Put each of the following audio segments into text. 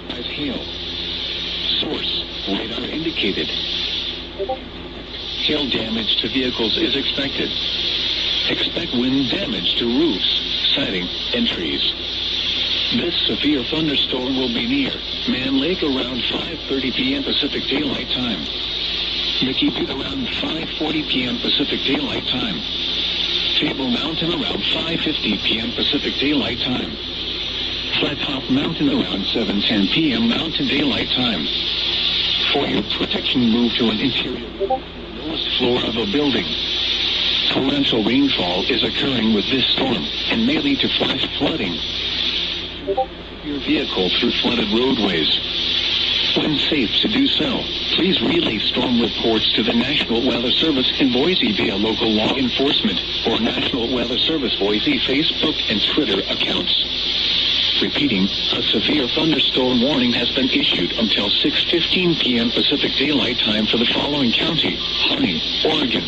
As hail. Source, radar indicated. Hail damage to vehicles is expected. Expect wind damage to roofs, siding, and trees. This severe thunderstorm will be near Man Lake around 5:30 p.m. Pacific Daylight Time. Mickey Butte around 5:40 p.m. Pacific Daylight Time. Table Mountain around 5:50 p.m. Pacific Daylight Time. Flat Top Mountain around 7:10 p.m. Mountain Daylight Time. For your protection, move to an interior lowest floor of a building. Torrential rainfall is occurring with this storm and may lead to flash flooding. Your vehicle through flooded roadways. When safe to do so, please relay storm reports to the National Weather Service in Boise via local law enforcement or National Weather Service Boise Facebook and Twitter accounts. Repeating, a severe thunderstorm warning has been issued until 6:15 p.m. Pacific Daylight Time for the following county: Honey, Oregon.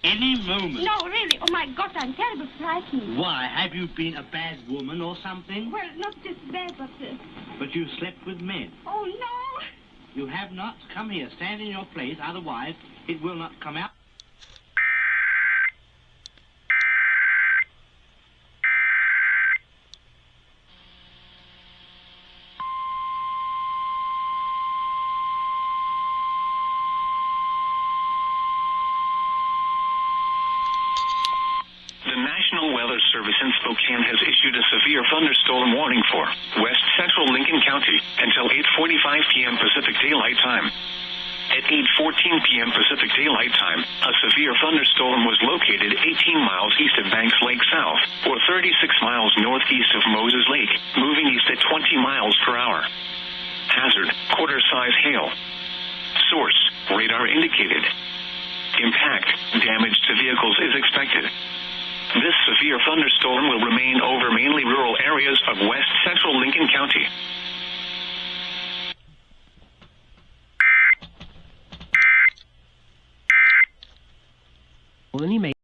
Any moment. No, really. Oh, my God, I'm terribly frightened. Why? Have you been a bad woman or something? Well, not just bad, but... But you slept with men. Oh, no. You have not. Come here. Stand in your place. Otherwise, it will not come out. The National Weather Service in Spokane has issued a severe thunderstorm warning for west central Lincoln County until 8:45 p.m. Pacific Daylight Time. At 8:14 p.m. Pacific Daylight Time, a severe thunderstorm was located 18 miles east of Banks Lake South, or 36 miles northeast of Moses Lake, moving east at 20 miles per hour. Hazard, quarter-size hail. Source, radar indicated. Impact, damage to vehicles is expected. This severe thunderstorm will remain over mainly rural areas of west central Lincoln County. Well, then he made